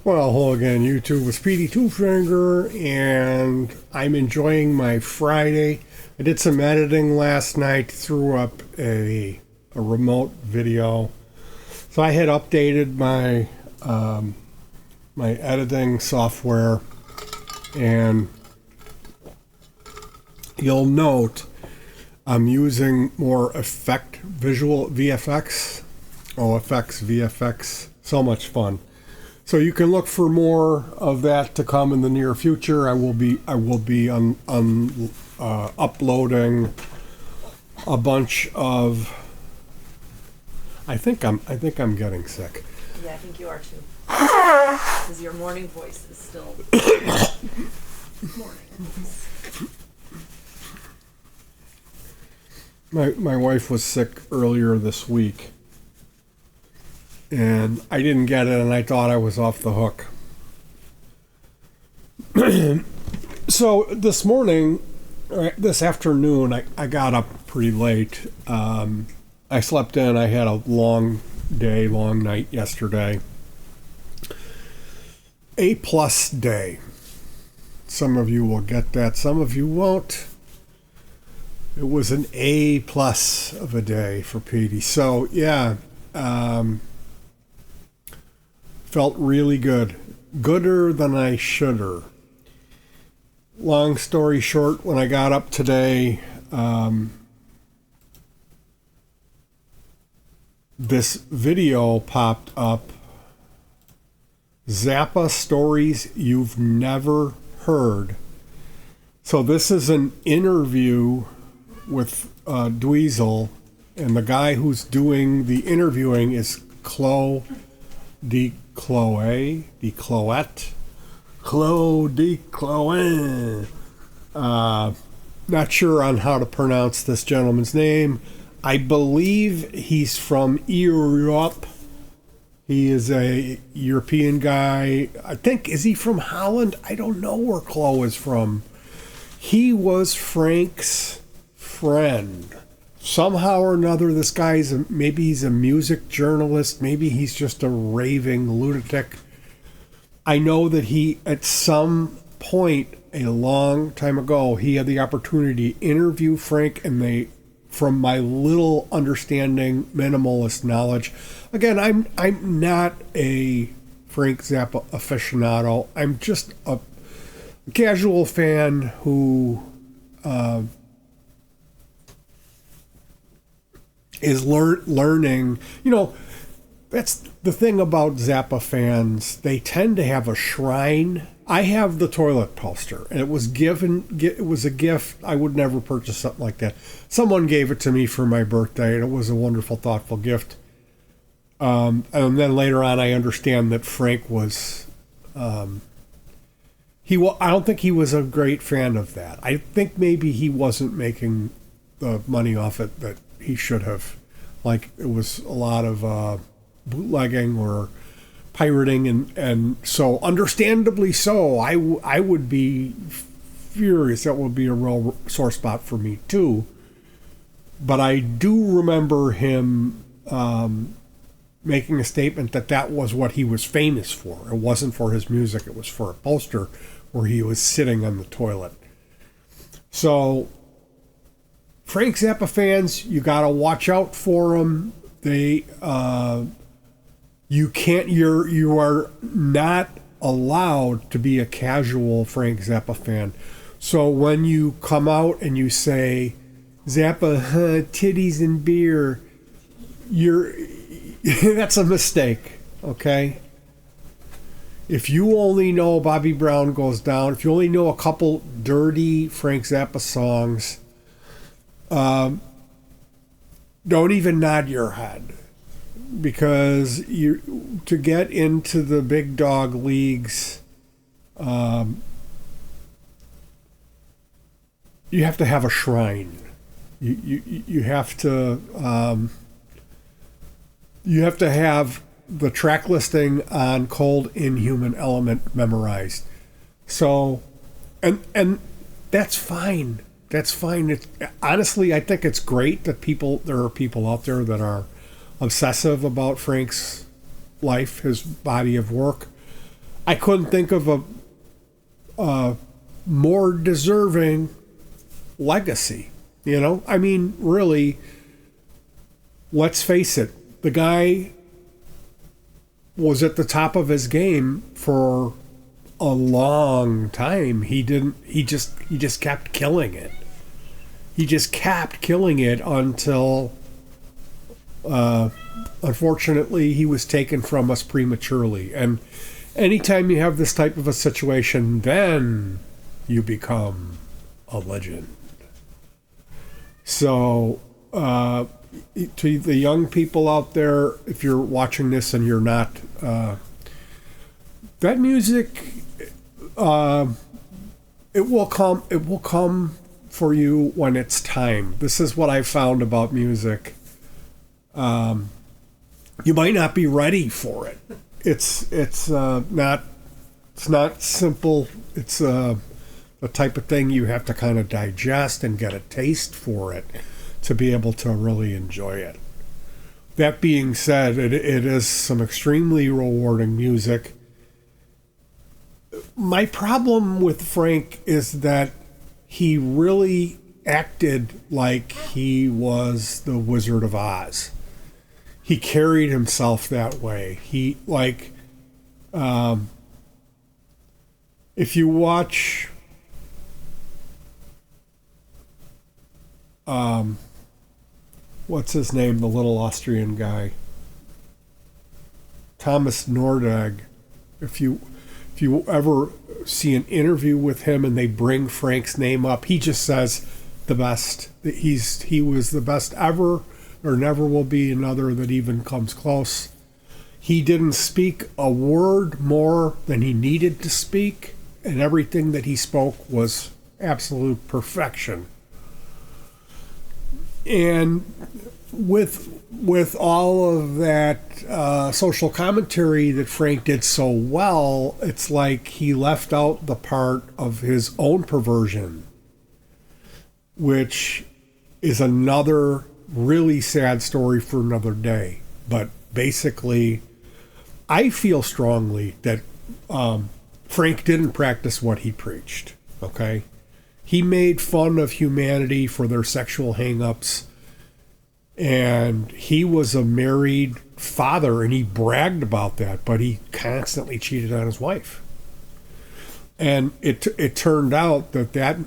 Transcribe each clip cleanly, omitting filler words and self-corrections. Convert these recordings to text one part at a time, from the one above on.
Well, hello again, YouTube. It's Petey Two Finger, and I'm enjoying my Friday. I did some editing last night, threw up a remote video. So I had updated my my editing software, and you'll note I'm using more visual VFX. VFX. So much fun. So you can look for more of that to come in the near future. I will be uploading a bunch of. I think I'm getting sick. Yeah, I think you are too. Because your morning voice is still morning voice. My wife was sick earlier this week, and I didn't get it, and I thought I was off the hook. So this morning, this afternoon, I got up pretty late. I slept in. I had a long night yesterday. A+ day. Some of you will get that. Some of you won't. It was an A+ of a day for Petey. So, yeah. Felt really good. Gooder than I shoulder. Long story short, when I got up today, this video popped up. Zappa stories you've never heard. So this is an interview with Dweezil, and the guy who's doing the interviewing is Chloe DeCloet. Not sure on how to pronounce this gentleman's name. I believe he's from Europe. He is a European guy. I think, is he from Holland? I don't know where Chloe is from. He was Frank's friend. Somehow or another, this guy maybe he's a music journalist. Maybe he's just a raving lunatic. I know that he, at some point a long time ago, he had the opportunity to interview Frank, and from my little understanding, minimalist knowledge. Again, I'm not a Frank Zappa aficionado. I'm just a casual fan who is learning. You know, that's the thing about Zappa fans. They tend to have a shrine. I have the Toilet poster, and it was a gift. I would never purchase something like that. Someone gave it to me for my birthday, and it was a wonderful, thoughtful gift. And then later on, I understand that Frank was. I don't think he was a great fan of that. I think maybe he wasn't making the money off it that he should have. Like, it was a lot of bootlegging or pirating, and so understandably so, I would be furious. That would be a real sore spot for me too. But I do remember him making a statement that was what he was famous for. It wasn't for his music. It was for a poster where he was sitting on the toilet. So Frank Zappa fans, you gotta watch out for them. They you are not allowed to be a casual Frank Zappa fan. So when you come out and you say Zappa, titties and beer, that's a mistake, okay? If you only know Bobby Brown Goes Down, if you only know a couple dirty Frank Zappa songs, don't even nod your head. Because to get into the big dog leagues, you have to have a shrine. You have to have the track listing on Cold Inhuman Element memorized. So, and that's fine. That's fine. Honestly, I think it's great that there are people out there that are obsessive about Frank's life, his body of work. I couldn't think of a more deserving legacy. You know, I mean, really, let's face it, the guy was at the top of his game for a long time. He just kept killing it. He just kept killing it until, unfortunately, he was taken from us prematurely. And anytime you have this type of a situation, then you become a legend. So, to the young people out there, if you're watching this and you're not, that music, it will come for you when it's time. This is what I've found about music. You might not be ready for it. It's not simple. It's the type of thing you have to kind of digest and get a taste for it to be able to really enjoy it. That being said, it is some extremely rewarding music. My problem with Frank is that he really acted like he was the Wizard of Oz. He carried himself that way. He, like, if you watch what's his name, the little Austrian guy, Thomas Nordegg, if you ever see an interview with him and they bring Frank's name up, he just says the best. He was the best ever. There never will be another that even comes close. He didn't speak a word more than he needed to speak, and everything that he spoke was absolute perfection. And with all of that social commentary that Frank did so well, it's like he left out the part of his own perversion, which is another really sad story for another day. But basically, I feel strongly that Frank didn't practice what he preached, okay? He made fun of humanity for their sexual hang-ups, and he was a married father, and he bragged about that, but he constantly cheated on his wife. And it turned out that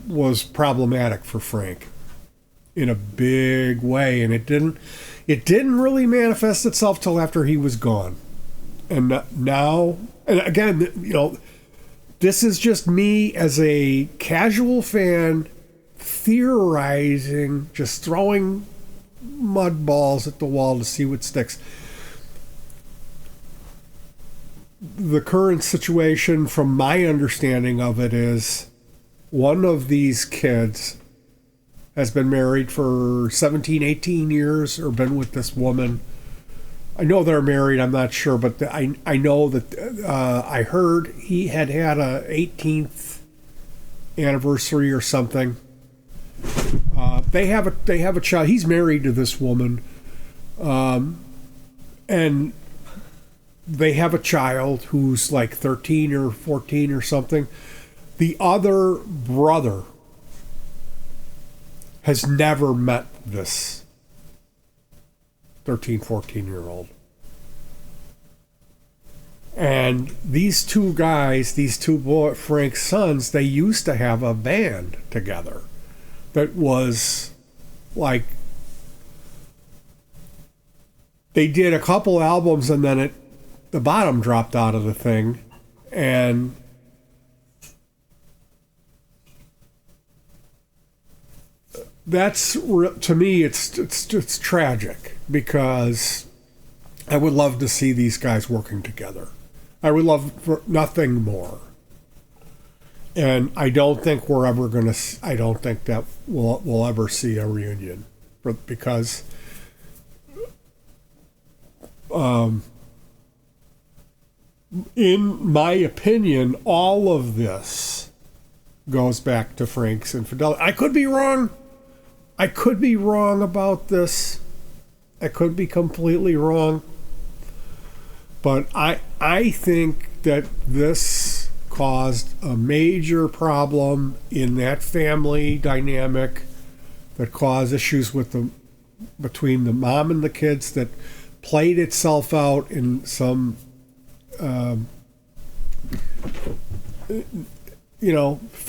was problematic for Frank in a big way, and it didn't really manifest itself till after he was gone. And now, and again, you know, this is just me as a casual fan theorizing, just throwing mud balls at the wall to see what sticks. The current situation, from my understanding of it, is one of these kids has been married for 17, 18 years, or been with this woman. I know they're married, I'm not sure, but I know that I heard he had a 18th anniversary or something. They have a child. He's married to this woman, and they have a child who's like 13 or 14 or something. The other brother has never met this 13, 14-year-old. And these two guys, Frank's sons, they used to have a band together that was like, they did a couple albums and then the bottom dropped out of the thing. And that's, to me, it's tragic, because I would love to see these guys working together. I would love for nothing more. And I don't think we're ever going to, I don't think that we'll ever see a reunion, because in my opinion, all of this goes back to Frank's infidelity. I could be wrong. I could be wrong about this. I could be completely wrong. But I think that this caused a major problem in that family dynamic that caused issues between the mom and the kids that played itself out in some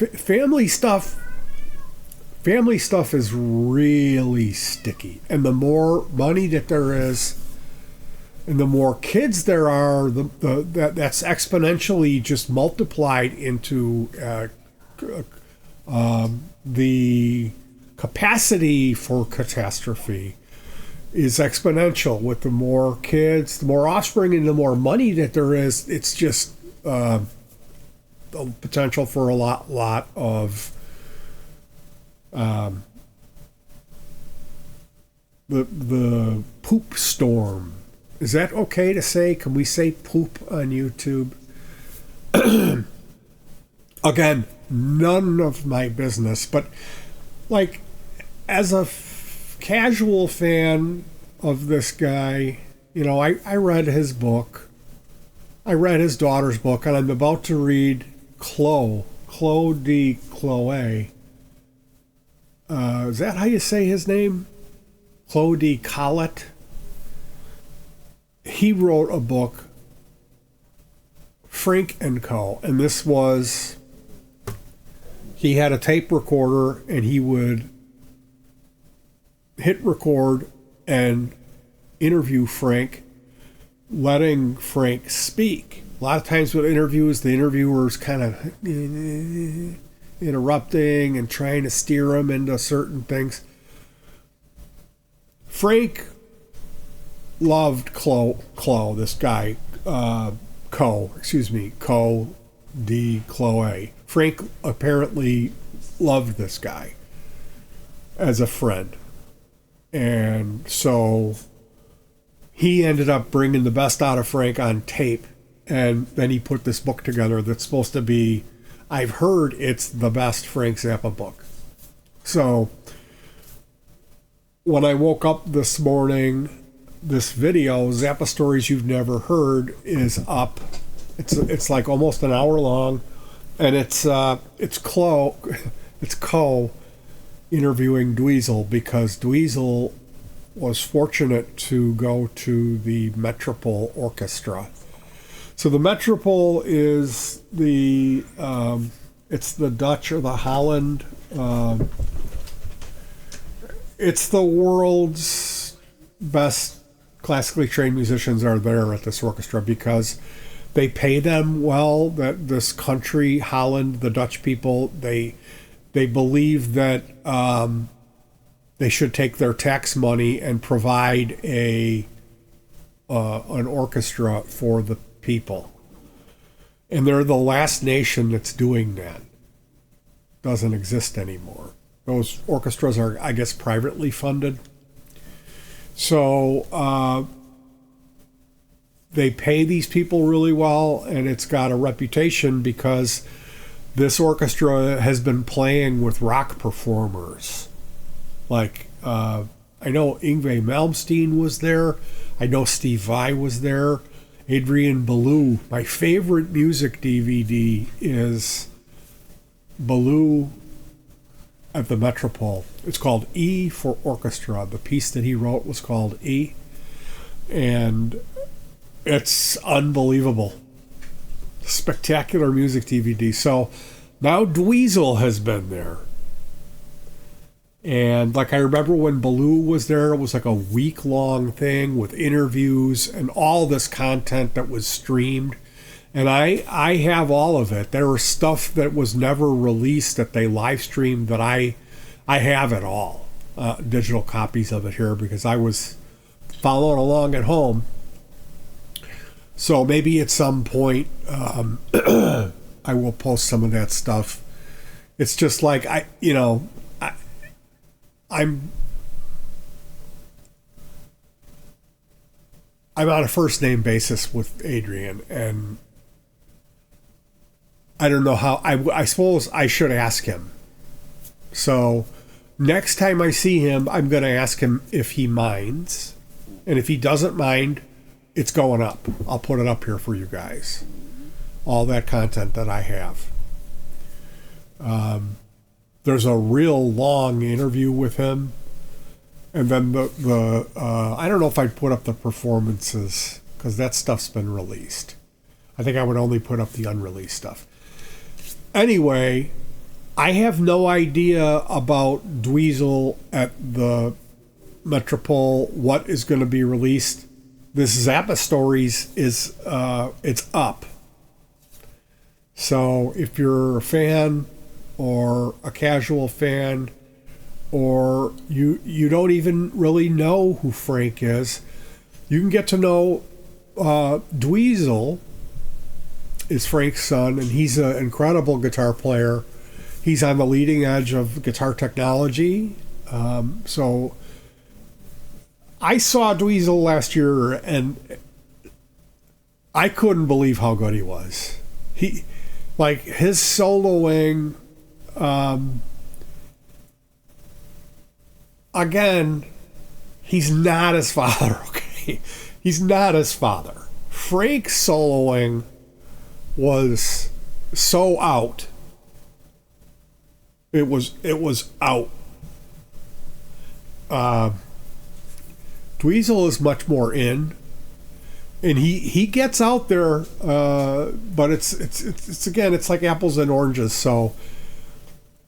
family stuff is really sticky, and the more money that there is and the more kids there are, that's exponentially just multiplied into the capacity for catastrophe is exponential. With the more kids, the more offspring, and the more money that there is, it's just the potential for a lot of the poop storm. Is that okay to say? Can we say poop on YouTube? Again, none of my business, but like as a casual fan of this guy, I read his book. I read his daughter's book, and I'm about to read Chloe de Chloe. Is that how you say his name? Chloe de Collett. He wrote a book, Frank and Co. And this was, he had a tape recorder and he would hit record and interview Frank, letting Frank speak. A lot of times with interviews, the interviewer's kind of interrupting and trying to steer him into certain things. Frank loved Chloe, this guy, Co de Chloe. Frank apparently loved this guy as a friend. And so he ended up bringing the best out of Frank on tape. And then he put this book together that's supposed to be, I've heard it's the best Frank Zappa book. So when I woke up this morning, this video, Zappa Stories You've Never Heard, is up. It's like almost an hour long, and it's Co interviewing Dweezil, because Dweezil was fortunate to go to the Metropole Orchestra. So the Metropole is it's the Dutch or the Holland. It's the world's best classically trained musicians are there at this orchestra because they pay them well. That this country, Holland, the Dutch people, they believe that they should take their tax money and provide an orchestra for the people. And they're the last nation that's doing that. Doesn't exist anymore. Those orchestras are, I guess, privately funded. So they pay these people really well, and it's got a reputation because this orchestra has been playing with rock performers. Like, I know Yngwie Malmsteen was there. I know Steve Vai was there. Adrian Belew. My favorite music DVD is Belew at the Metropole. It's called E for Orchestra. The piece that he wrote was called E. And it's unbelievable. Spectacular music DVD. So now Dweezil has been there. And like I remember when Belew was there, it was like a week-long thing with interviews and all this content that was streamed. And I have all of it. There was stuff that was never released that they live streamed that I have it all. Digital copies of it here because I was following along at home. So maybe at some point I will post some of that stuff. It's just like I'm on a first name basis with Adrian, and I don't know how. I suppose I should ask him. So next time I see him, I'm going to ask him if he minds, and if he doesn't mind, it's going up. I'll put it up here for you guys. All that content that I have. There's a real long interview with him. And then the I don't know if I'd put up the performances because that stuff's been released. I think I would only put up the unreleased stuff. Anyway, I have no idea about Dweezil at the Metropole, what is going to be released. This Zappa Stories is it's up. So if you're a fan or a casual fan, or you don't even really know who Frank is, you can get to know Dweezil is Frank's son, and he's an incredible guitar player. He's on the leading edge of guitar technology. So I saw Dweezil last year, and I couldn't believe how good he was. He, like, his soloing, again, he's not his father, okay? He's not his father. Frank's soloing was so out. It was out. Dweezil is much more in, and he gets out there, but it's again, it's like apples and oranges. So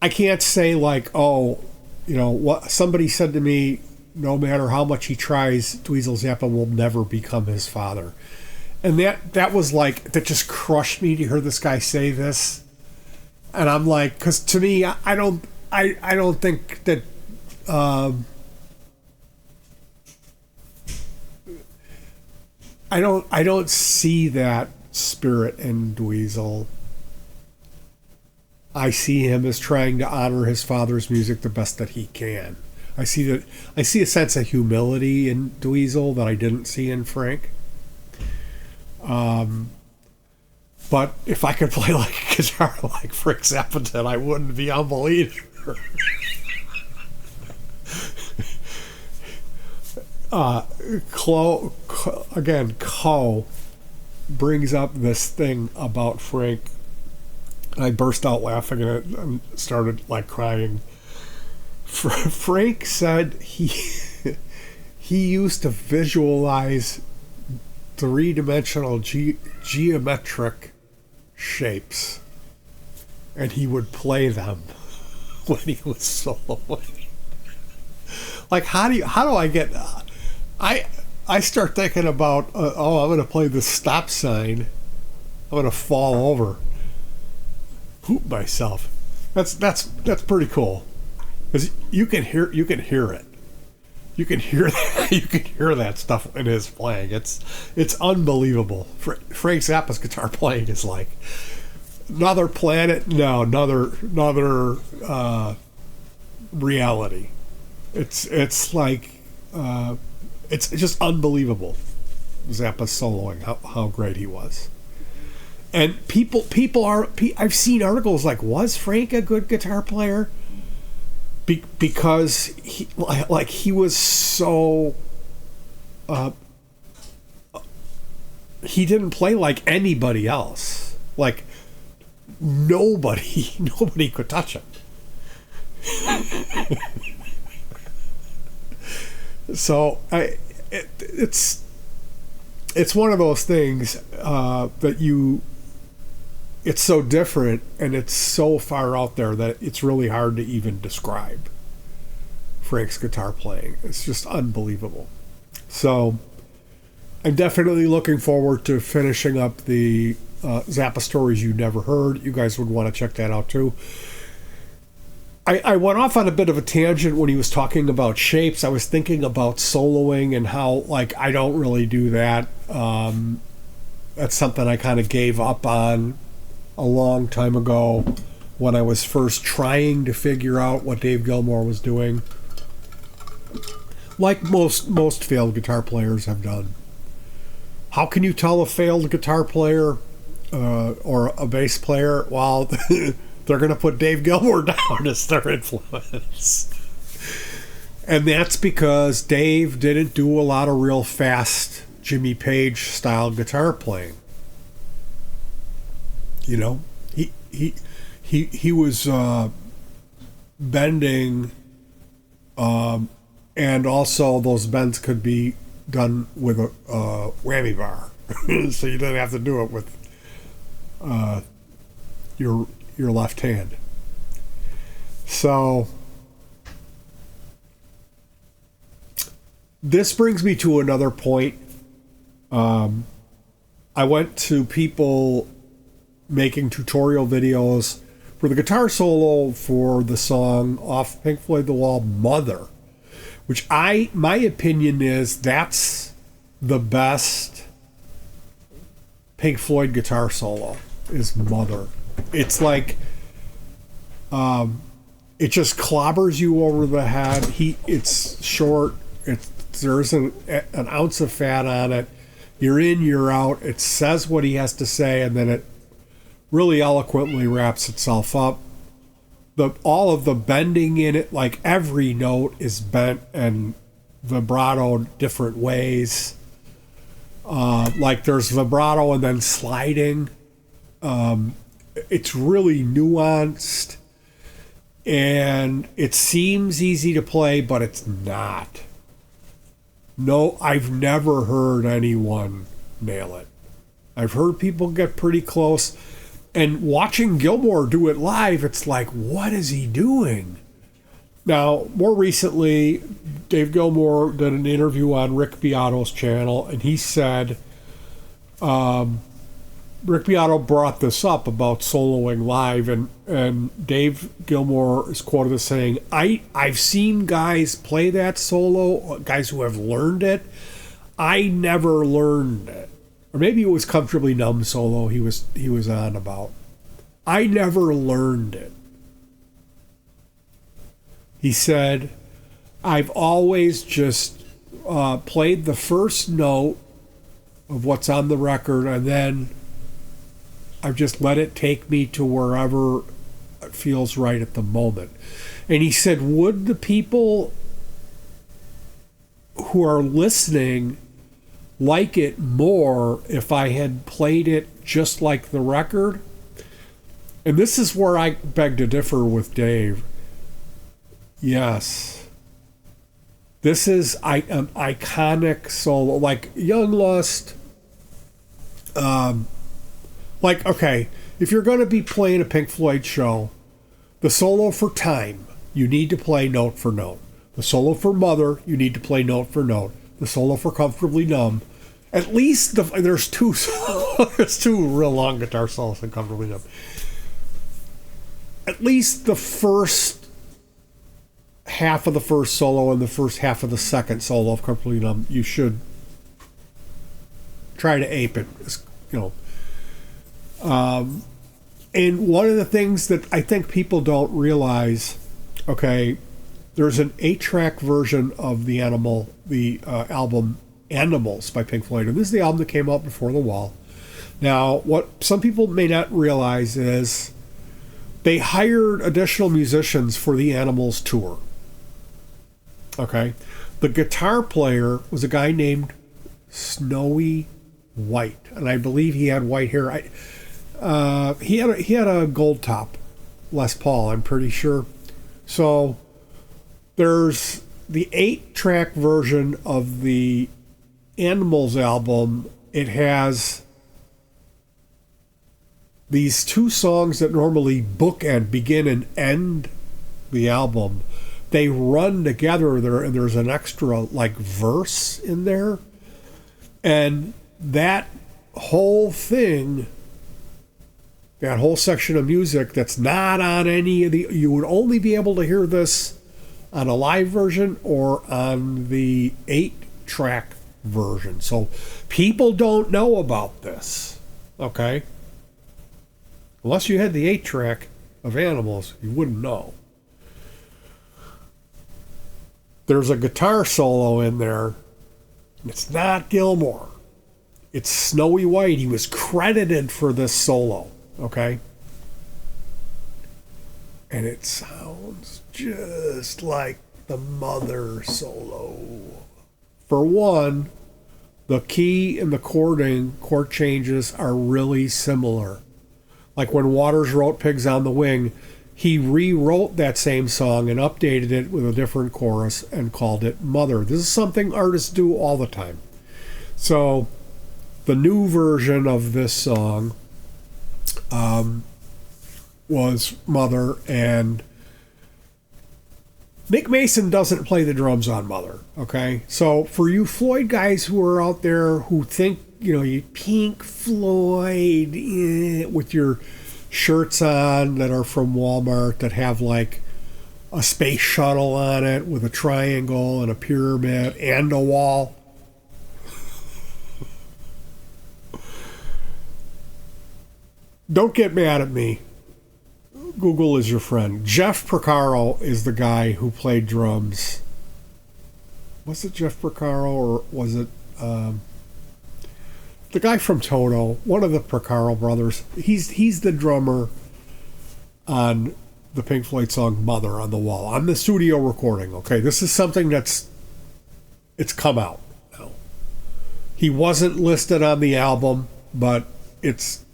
I can't say like, oh, you know what somebody said to me, no matter how much he tries, Dweezil Zappa will never become his father. And that was like, that just crushed me to hear this guy say this. And I'm like, because to me, I don't think that I don't see that spirit in Dweezil. I see him as trying to honor his father's music the best that he can. I see a sense of humility in Dweezil that I didn't see in Frank. But if I could play like a guitar like Frank Zappa did, I wouldn't be unbeliever. Co brings up this thing about Frank. I burst out laughing and started like crying. Frank said he used to visualize three-dimensional geometric shapes, and he would play them when he was soloing. Like, how do I get? I start thinking about I'm going to play the stop sign. I'm going to fall over, hoop myself. That's pretty cool, because you can hear it. You can hear that. You can hear that stuff in his playing. It's unbelievable. Frank Zappa's guitar playing is like another planet. No, another reality. It's like it's just unbelievable. Zappa's soloing, how great he was. And people are. I've seen articles like, was Frank a good guitar player? Because he was so he didn't play like anybody else. Like nobody could touch him. So it's one of those things that it's so different and it's so far out there that it's really hard to even describe Frank's guitar playing. It's just unbelievable. So I'm definitely looking forward to finishing up the Zappa Stories You Never Heard. You guys would want to check that out too. I went off on a bit of a tangent when he was talking about shapes. I was thinking about soloing and how, like, I don't really do that. That's something I kind of gave up on a long time ago when I was first trying to figure out what Dave Gilmour was doing. Like most failed guitar players have done. How can you tell a failed guitar player or a bass player? Well, they're going to put Dave Gilmour down as their influence. And that's because Dave didn't do a lot of real fast Jimmy Page style guitar playing. You know, he was bending, and also those bends could be done with a whammy bar, so you didn't have to do it with your left hand. So this brings me to another point. I went to people making tutorial videos for the guitar solo for the song off Pink Floyd The Wall, Mother, which my opinion is that's the best Pink Floyd guitar solo is Mother. It's like it just clobbers you over the head. It's short. There isn't an ounce of fat on it. You're in, you're out. It says what he has to say, and then it really eloquently wraps itself up. All of the bending in it, like every note is bent and vibrato different ways. Like there's vibrato and then sliding. It's really nuanced, and it seems easy to play, but it's not. No, I've never heard anyone nail it. I've heard people get pretty close. And watching Gilmour do it live, it's like, what is he doing? Now, more recently, Dave Gilmour did an interview on Rick Beato's channel, and he said, Rick Beato brought this up about soloing live, and Dave Gilmour is quoted as saying, I've seen guys play that solo, guys who have learned it. I never learned it. Or maybe it was Comfortably Numb solo he was on about. I never learned it. He said, I've always just played the first note of what's on the record, and then I've just let it take me to wherever it feels right at the moment. And he said, would the people who are listening like it more if I had played it just like the record? And this is where I beg to differ with Dave. Yes. This is an iconic solo. Like Young Lust. Like, okay, if you're going to be playing a Pink Floyd show, the solo for Time, you need to play note for note. The solo for Mother, you need to play note for note. The solo for Comfortably Numb, at least there's two real long guitar solos in Comfortably Numb. At least the first half of the first solo and the first half of the second solo of Comfortably Numb, you should try to ape it. You know. And one of the things that I think people don't realize, okay, there's an 8-track version of the album Animals by Pink Floyd, and this is the album that came out before The Wall. Now, what some people may not realize is they hired additional musicians for the Animals tour. Okay, the guitar player was a guy named Snowy White, and I believe he had white hair. He had a gold top Les Paul, I'm pretty sure. So there's the 8-track version of the Animals album. It has these two songs that normally begin and end the album. They run together there, and there's an extra like verse in there, and that whole thing, that whole section of music that's not on any of the, you would only be able to hear this on a live version or on the 8-track version. So people don't know about this, okay? Unless you had the 8-track of Animals, you wouldn't know. There's a guitar solo in there. It's not Gilmour. It's Snowy White. He was credited for this solo, okay? And it sounds just like the Mother solo. For one, the key and the chord changes are really similar. Like when Waters wrote Pigs on the Wing, he rewrote that same song and updated it with a different chorus and called it Mother. This is something artists do all the time. So the new version of this song was Mother, and Nick Mason doesn't play the drums on Mother, okay? So for you Floyd guys who are out there who think, you Pink Floyd with your shirts on that are from Walmart that have like a space shuttle on it with a triangle and a pyramid and a wall. Don't get mad at me. Google is your friend. Jeff Porcaro is the guy who played drums. Was it Jeff Porcaro or was it the guy from Toto, one of the Porcaro brothers? He's the drummer on the Pink Floyd song Mother on the Wall, on the studio recording. Okay, this is something it's come out now. He wasn't listed on the album, but it's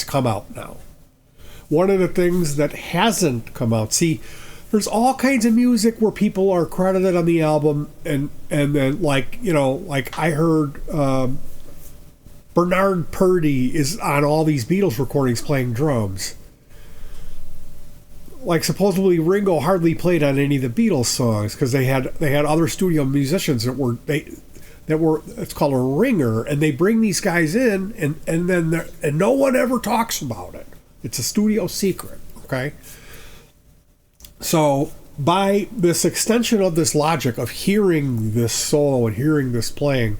come out now. One of the things that hasn't come out, see, there's all kinds of music where people are credited on the album, and then like I heard Bernard Purdie is on all these Beatles recordings playing drums. Like supposedly Ringo hardly played on any of the Beatles songs because they had other studio musicians that were it's called a ringer, and they bring these guys in and no one ever talks about it. It's a studio secret, okay? So by this extension of this logic of hearing this solo and hearing this playing,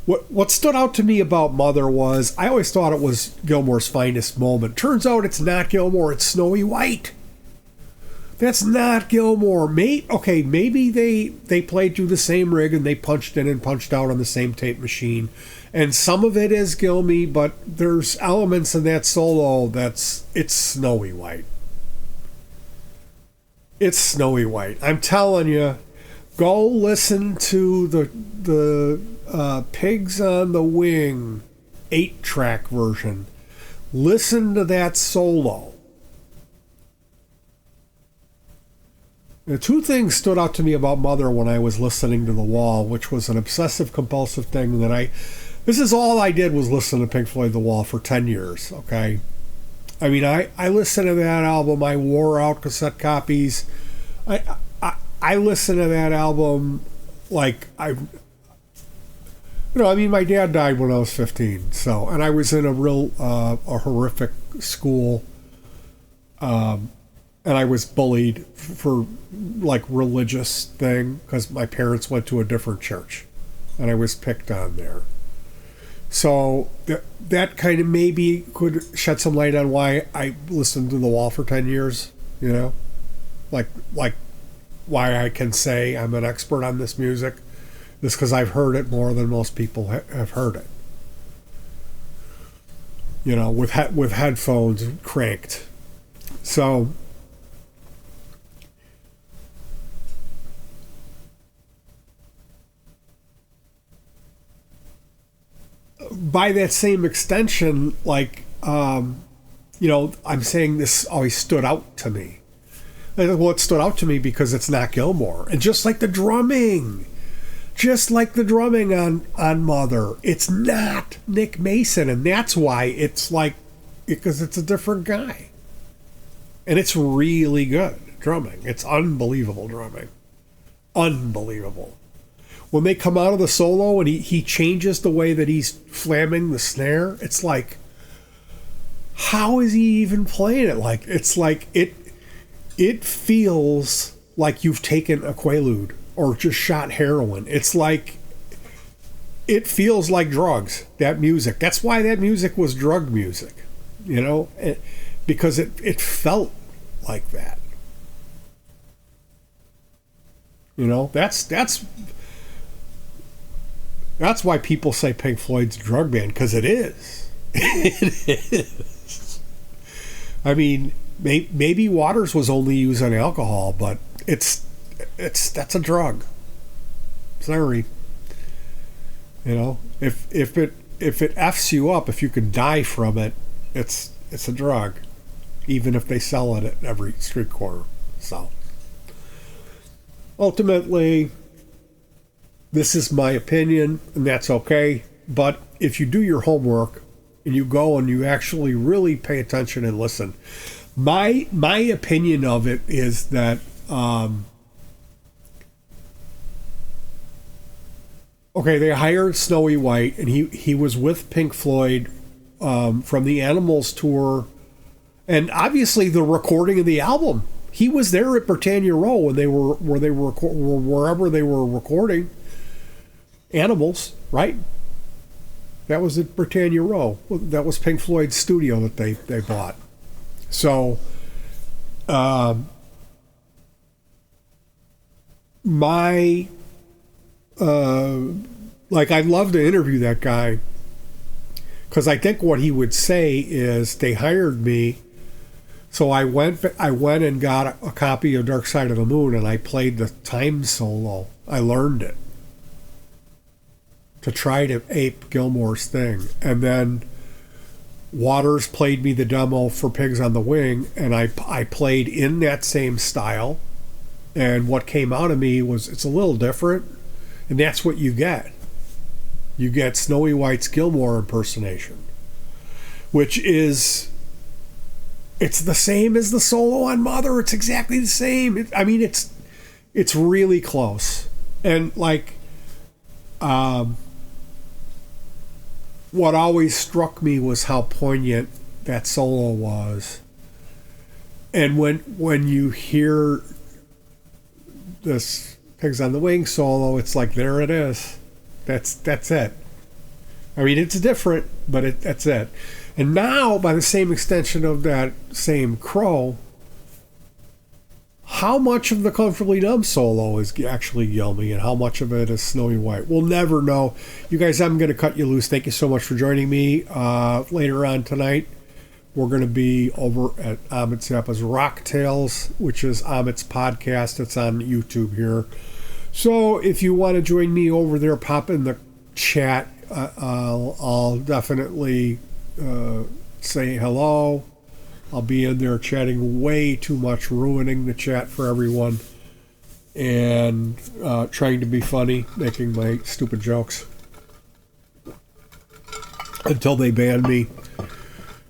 what stood out to me about Mother was I always thought it was Gilmour's finest moment. Turns out it's not Gilmour, it's Snowy White. That's not Gilmour. Maybe they played through the same rig and they punched in and punched out on the same tape machine. And some of it is Gilmy, but there's elements in that solo it's Snowy White. It's Snowy White. I'm telling you, go listen to the Pigs on the Wing 8-track version. Listen to that solo. The two things stood out to me about Mother when I was listening to The Wall, which was an obsessive compulsive thing that this is all I did was listen to Pink Floyd The Wall for 10 years, okay? I mean, I listened to that album. I wore out cassette copies. I listened to that album like my dad died when I was 15, so, and I was in a horrific school, and I was bullied for like religious thing because my parents went to a different church, and I was picked on there. So that kind of maybe could shed some light on why I listened to The Wall for 10 years, like why I can say I'm an expert on this music, is because I've heard it more than most people have heard it. With headphones cranked. So by that same extension, I'm saying this always stood out to me. Well, it stood out to me because it's not Gilmour. And just like the drumming on Mother, it's not Nick Mason. And that's why it's because it's a different guy. And it's really good drumming. It's unbelievable drumming. Unbelievable. When they come out of the solo and he changes the way that he's flamming the snare, it's like, how is he even playing it? It's like it feels like you've taken a Quaalude or just shot heroin. It's like, it feels like drugs, that music. That's why that music was drug music, because it felt like that. That's why people say Pink Floyd's a drug band, because it is. It is. I mean, maybe Waters was only using alcohol, but that's a drug. Sorry. You know, if it f's you up, if you can die from it, it's a drug, even if they sell it at every street corner. So ultimately, this is my opinion, and that's okay. But if you do your homework and you go and you actually really pay attention and listen, my opinion of it is that okay, they hired Snowy White, and he was with Pink Floyd from the Animals tour, and obviously the recording of the album. He was there at Britannia Row when they were wherever they were recording Animals, right? That was at Britannia Row. That was Pink Floyd's studio that they bought. So, like, I'd love to interview that guy, because I think what he would say is they hired me, so I went and got a copy of Dark Side of the Moon, and I played the time solo. I learned it to try to ape Gilmour's thing, and then Waters played me the demo for Pigs on the Wing, and I played in that same style, and what came out of me was, it's a little different, and that's what you get. You get Snowy White's Gilmour impersonation, which is, it's the same as the solo on Mother. It's exactly the same. It's really close. And like, what always struck me was how poignant that solo was. And when you hear this Pigs on the Wing solo, it's like, there it is. That's it. I mean, it's different, but that's it. And now, by the same extension of that same crow, how much of the Comfortably Numb solo is actually Yelmy and how much of it is Snowy White? We'll never know. You guys, I'm going to cut you loose. Thank you so much for joining me. Later on tonight, we're going to be over at Amit Zappa's Rock Tales, which is Amit's podcast. It's on YouTube here. So if you want to join me over there, pop in the chat. I'll definitely say hello. I'll be in there chatting way too much, ruining the chat for everyone, and trying to be funny, making my stupid jokes until they ban me.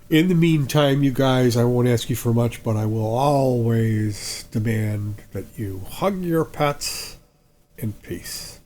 In the meantime, you guys, I won't ask you for much, but I will always demand that you hug your pets in peace.